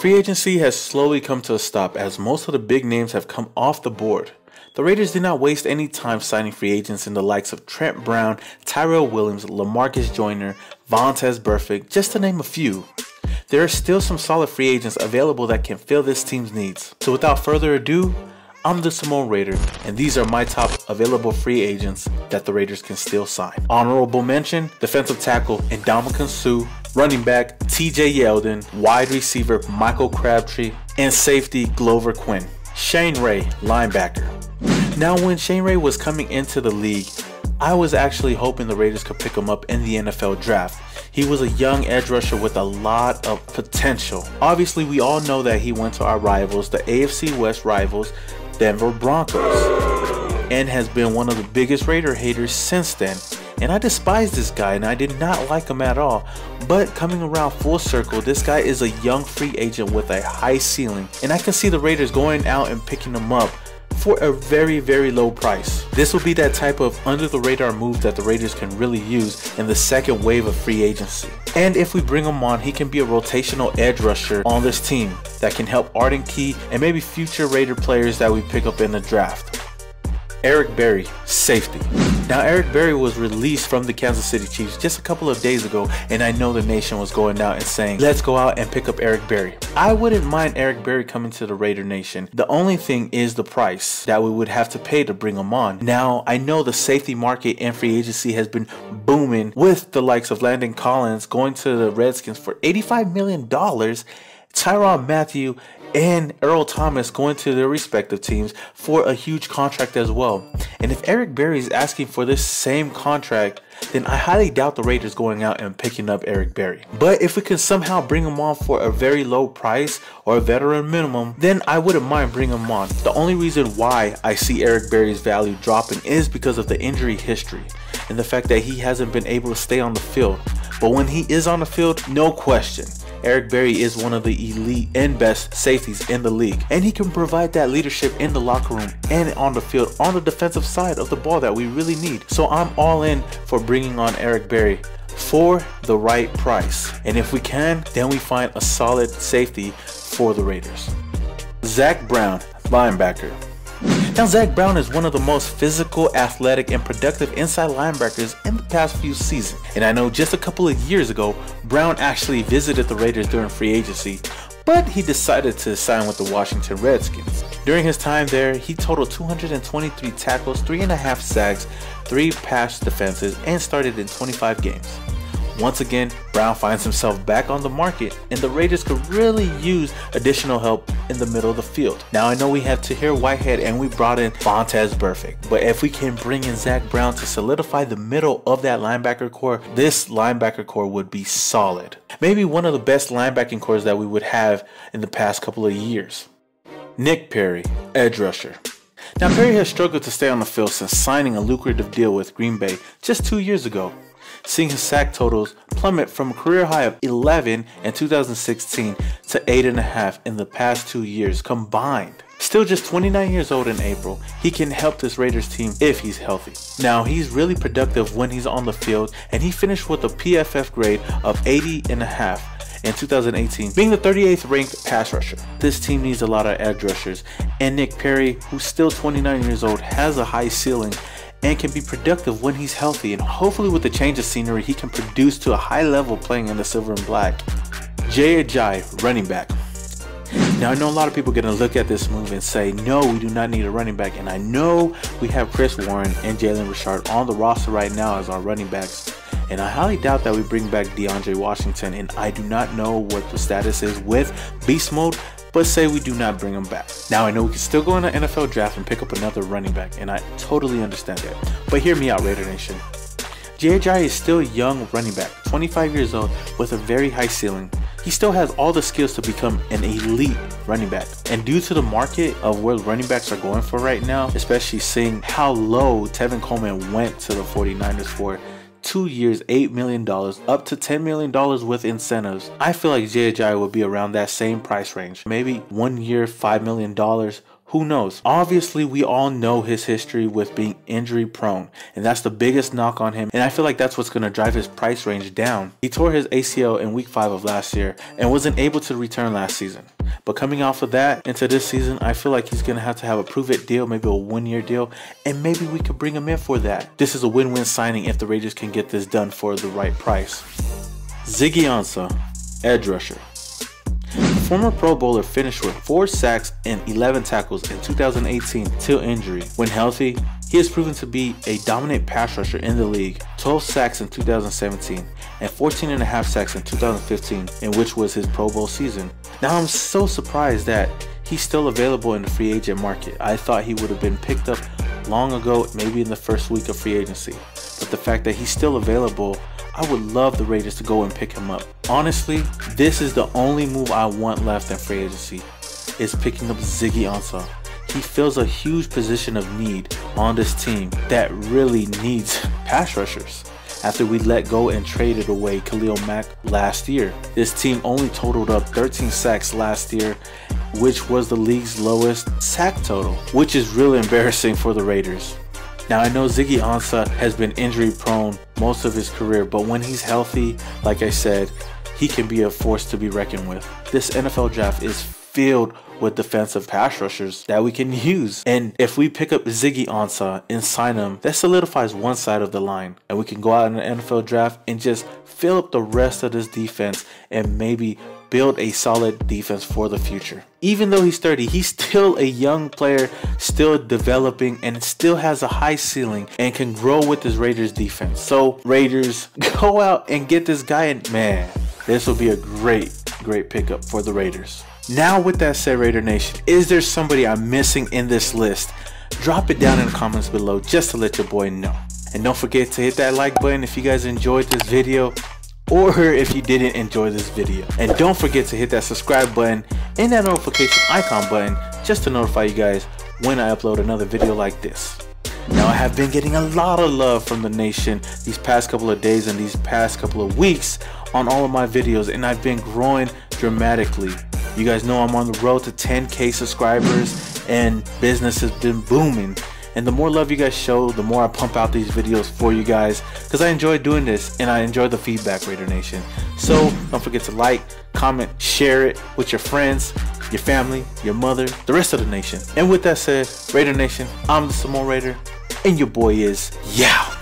Free agency has slowly come to a stop as most of the big names have come off the board. The Raiders did not waste any time signing free agents in the likes of Trent Brown, Tyrell Williams, LaMarcus Joyner, Vontaze Burfict, just to name a few. There are still some solid free agents available that can fill this team's needs. So without further ado, I'm the Simone Raider, and these are my top available free agents that the Raiders can still sign. Honorable mention, defensive tackle Ndamukong Suh, running back TJ Yeldon, wide receiver Michael Crabtree, and safety Glover Quinn. Shane Ray, linebacker. Now when Shane Ray was coming into the league, I was actually hoping the Raiders could pick him up in the NFL draft. He was a young edge rusher with a lot of potential. Obviously, we all know that he went to our rivals, the AFC West rivals, Denver Broncos, and has been one of the biggest Raider haters since then. And I despise this guy and I did not like him at all. But coming around full circle, this guy is a young free agent with a high ceiling. And I can see the Raiders going out and picking him up for a very low price. This will be that type of under the radar move that the Raiders can really use in the second wave of free agency. And if we bring him on, he can be a rotational edge rusher on this team that can help Arden Key and maybe future Raider players that we pick up in the draft. Eric Berry, safety. Now Eric Berry was released from the Kansas City Chiefs just a couple of days ago, and I know the nation was going out and saying, let's go out and pick up Eric Berry. I wouldn't mind Eric Berry coming to the Raider Nation. The only thing is the price that we would have to pay to bring him on. Now I know the safety market and free agency has been booming with the likes of Landon Collins going to the Redskins for $85 million, Tyrann Mathieu and Earl Thomas going to their respective teams for a huge contract as well. And if Eric Berry is asking for this same contract, then I highly doubt the Raiders going out and picking up Eric Berry. But if we can somehow bring him on for a very low price or a veteran minimum, then I wouldn't mind bringing him on. The only reason why I see Eric Berry's value dropping is because of the injury history and the fact that he hasn't been able to stay on the field. But when he is on the field, no question, Eric Berry is one of the elite and best safeties in the league, and he can provide that leadership in the locker room and on the field on the defensive side of the ball that we really need. So I'm all in for bringing on Eric Berry for the right price, and if we can, then we find a solid safety for the Raiders. Zac Brown, linebacker. Now Zac Brown is one of the most physical, athletic, and productive inside linebackers in the past few seasons. And I know just a couple of years ago, Brown actually visited the Raiders during free agency, but he decided to sign with the Washington Redskins. During his time there, he totaled 223 tackles, 3.5 sacks, 3 pass defenses, and started in 25 games. Once again, Brown finds himself back on the market, and the Raiders could really use additional help in the middle of the field. Now I know we have Tahir Whitehead and we brought in Vontaze Burfict, but if we can bring in Zac Brown to solidify the middle of that linebacker core, this linebacker core would be solid. Maybe one of the best linebacking cores that we would have in the past couple of years. Nick Perry, edge rusher. Now Perry has struggled to stay on the field since signing a lucrative deal with Green Bay just 2 years ago, seeing his sack totals plummet from a career high of 11 in 2016 to 8.5 in the past 2 years combined. Still just 29 years old in April, he can help this Raiders team if he's healthy. Now he's really productive when he's on the field, and he finished with a PFF grade of 80.5 in 2018, being the 38th ranked pass rusher. This team needs a lot of edge rushers, and Nick Perry, who's still 29 years old, has a high ceiling and can be productive when he's healthy, and hopefully with the change of scenery he can produce to a high level playing in the silver and black. Ajay, running back. Now I know a lot of people are going to look at this move and say, no, we do not need a running back, and I know we have Chris Warren and Jalen Richard on the roster right now as our running backs, and I highly doubt that we bring back DeAndre Washington, and I do not know what the status is with Beast Mode, but say we do not bring him back. Now I know we can still go in the NFL draft and pick up another running back, and I totally understand that, but hear me out, Raider Nation. Ajay is still a young running back, 25 years old with a very high ceiling. He still has all the skills to become an elite running back, and due to the market of where running backs are going for right now, especially seeing how low Tevin Coleman went to the 49ers for 2 years, $8 million, up to $10 million with incentives, I feel like Ajay will be around that same price range. Maybe 1 year, $5 million, Who knows? Obviously, we all know his history with being injury prone, and that's the biggest knock on him, and I feel like that's what's going to drive his price range down. He tore his ACL in week 5 of last year and wasn't able to return last season. But coming off of that into this season, I feel like he's going to have a prove-it deal, maybe a 1-year deal, and maybe we could bring him in for that. This is a win-win signing if the Raiders can get this done for the right price. Ziggy Ansah, edge rusher. The former Pro Bowler finished with 4 sacks and 11 tackles in 2018 till injury. When healthy, he has proven to be a dominant pass rusher in the league. 12 sacks in 2017 and 14.5 sacks in 2015, in which was his Pro Bowl season. Now I'm so surprised that he's still available in the free agent market. I thought he would have been picked up long ago, maybe in the first week of free agency. But the fact that he's still available, I would love the Raiders to go and pick him up. Honestly, this is the only move I want left in free agency, is picking up Ziggy Ansah. He fills a huge position of need on this team that really needs pass rushers. After we let go and traded away Khalil Mack last year, this team only totaled up 13 sacks last year, which was the league's lowest sack total, which is really embarrassing for the Raiders. Now I know Ziggy Ansah has been injury prone most of his career, but when he's healthy, like I said, he can be a force to be reckoned with. This NFL draft is filled with defensive pass rushers that we can use. And if we pick up Ziggy Ansah and sign him, that solidifies one side of the line. And we can go out in the NFL draft and just fill up the rest of this defense and maybe build a solid defense for the future. Even though he's 30, he's still a young player, still developing, and still has a high ceiling and can grow with this Raiders defense. So Raiders, go out and get this guy, and man, this will be a great pickup for the Raiders. Now with that said, Raider Nation, is there somebody I'm missing in this list? Drop it down in the comments below just to let your boy know. And don't forget to hit that like button if you guys enjoyed this video, or if you didn't enjoy this video. And don't forget to hit that subscribe button and that notification icon button just to notify you guys when I upload another video like this. Now I have been getting a lot of love from the nation these past couple of days and these past couple of weeks on all of my videos, and I've been growing dramatically. You guys know I'm on the road to 10K subscribers and business has been booming. And the more love you guys show, the more I pump out these videos for you guys, because I enjoy doing this and I enjoy the feedback, Raider Nation. So don't forget to like, comment, share it with your friends, your family, your mother, the rest of the nation. And with that said, Raider Nation, I'm the Samoan Raider, and your boy is Yow.